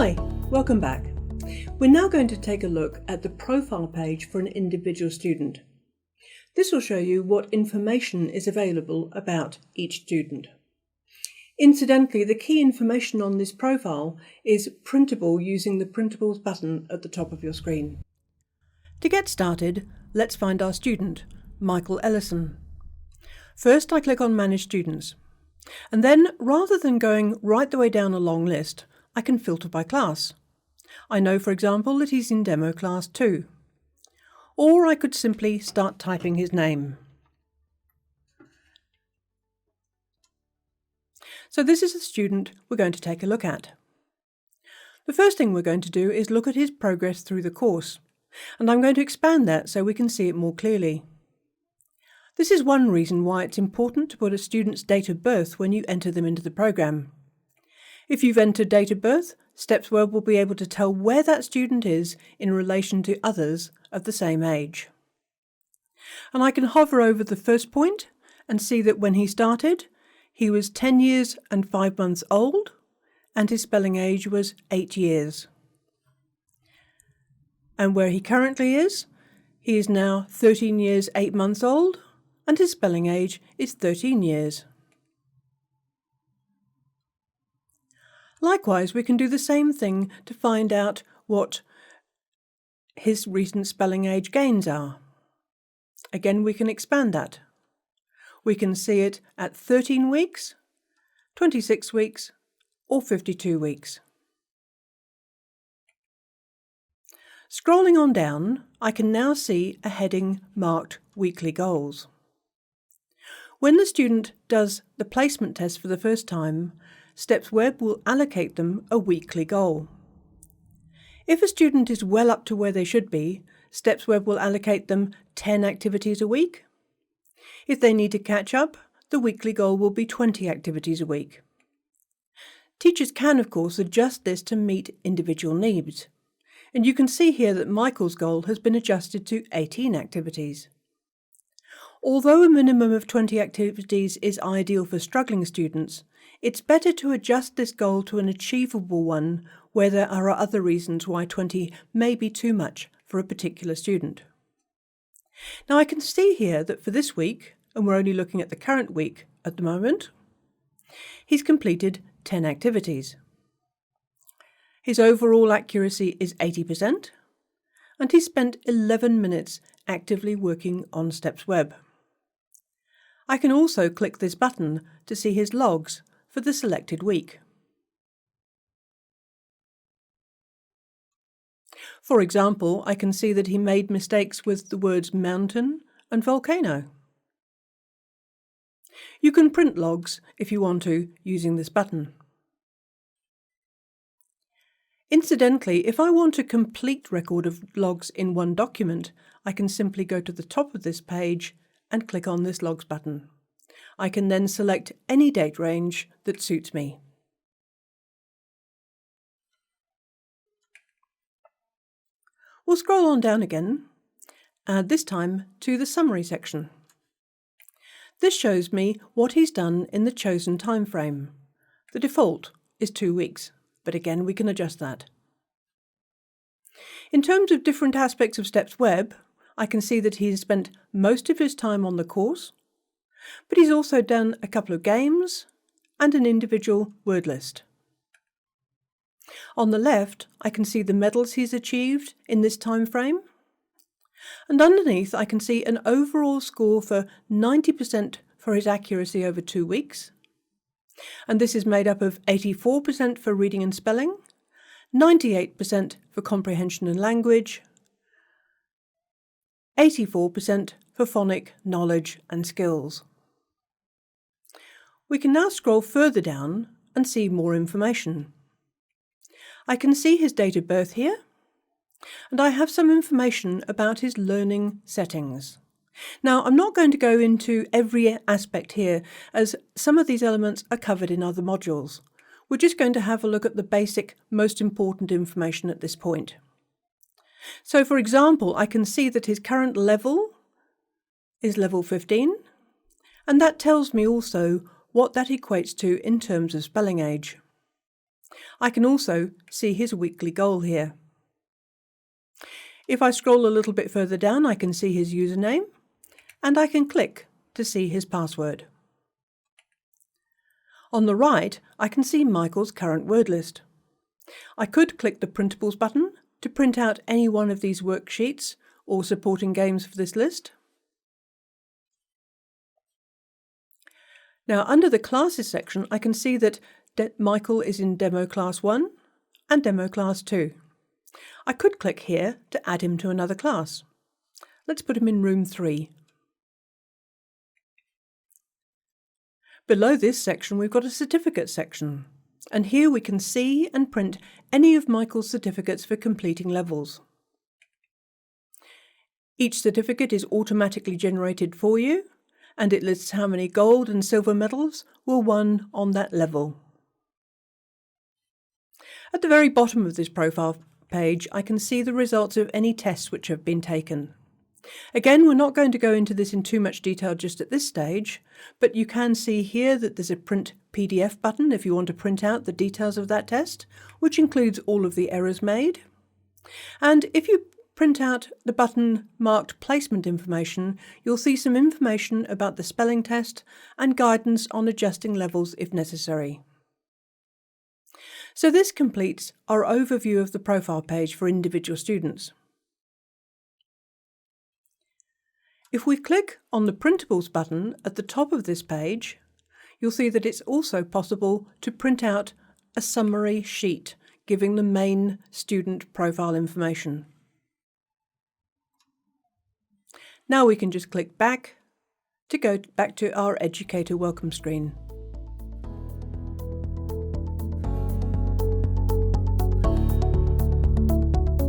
Hi, welcome back. We're now going to take a look at the profile page for an individual student. This will show you what information is available about each student. Incidentally, the key information on this profile is printable using the Printables button at the top of your screen. To get started, let's find our student, Michael Ellison. First, I click on Manage Students, and then rather than going right the way down a long list, I can filter by class. I know, for example, that he's in Demo Class 2. Or I could simply start typing his name. So this is the student we're going to take a look at. The first thing we're going to do is look at his progress through the course, and I'm going to expand that so we can see it more clearly. This is one reason why it's important to put a student's date of birth when you enter them into the program. If you've entered date of birth, StepsWeb will be able to tell where that student is in relation to others of the same age. And I can hover over the first point and see that when he started, he was 10 years and 5 months old, and his spelling age was 8 years. And where he currently is, he is now 13 years 8 months old, and his spelling age is 13 years. Likewise, we can do the same thing to find out what his recent spelling age gains are. Again, we can expand that. We can see it at 13 weeks, 26 weeks, or 52 weeks. Scrolling on down, I can now see a heading marked Weekly Goals. When the student does the placement test for the first time, StepsWeb will allocate them a weekly goal. If a student is well up to where they should be, StepsWeb will allocate them 10 activities a week. If they need to catch up, the weekly goal will be 20 activities a week. Teachers can, of course, adjust this to meet individual needs. And you can see here that Michael's goal has been adjusted to 18 activities. Although a minimum of 20 activities is ideal for struggling students, it's better to adjust this goal to an achievable one where there are other reasons why 20 may be too much for a particular student. Now I can see here that for this week, and we're only looking at the current week at the moment, he's completed 10 activities. His overall accuracy is 80%, and he spent 11 minutes actively working on StepsWeb. I can also click this button to see his logs for the selected week. For example, I can see that he made mistakes with the words mountain and volcano. You can print logs if you want to using this button. Incidentally, if I want a complete record of logs in one document, I can simply go to the top of this page and click on this Logs button. I can then select any date range that suits me. We'll scroll on down again, this time to the summary section. This shows me what he's done in the chosen time frame. The default is 2 weeks, but again we can adjust that. In terms of different aspects of StepsWeb, I can see that he's spent most of his time on the course, but he's also done a couple of games and an individual word list. On the left, I can see the medals he's achieved in this time frame, and underneath I can see an overall score for 90% for his accuracy over 2 weeks, and this is made up of 84% for reading and spelling, 98% for comprehension and language, 84% for phonic, knowledge and skills. We can now scroll further down and see more information. I can see his date of birth here, and I have some information about his learning settings. Now, I'm not going to go into every aspect here, as some of these elements are covered in other modules. We're just going to have a look at the basic, most important information at this point. So, for example, I can see that his current level is level 15, and that tells me also what that equates to in terms of spelling age. I can also see his weekly goal here. If I scroll a little bit further down, I can see his username, and I can click to see his password. On the right, I can see Michael's current word list. I could click the Printables button to print out any one of these worksheets or supporting games for this list. Now, under the Classes section, I can see that Michael is in Demo Class 1 and Demo Class 2. I could click here to add him to another class. Let's put him in Room 3. Below this section, we've got a Certificate section, and here we can see and print any of Michael's certificates for completing levels. Each certificate is automatically generated for you, and it lists how many gold and silver medals were won on that level. At the very bottom of this profile page, I can see the results of any tests which have been taken. Again, we're not going to go into this in too much detail just at this stage, but you can see here that there's a Print PDF button if you want to print out the details of that test, which includes all of the errors made. And if you print out the button marked Placement Information, you'll see some information about the spelling test and guidance on adjusting levels if necessary. So this completes our overview of the profile page for individual students. If we click on the Printables button at the top of this page, you'll see that it's also possible to print out a summary sheet giving the main student profile information. Now we can just click back to go back to our Educator Welcome screen.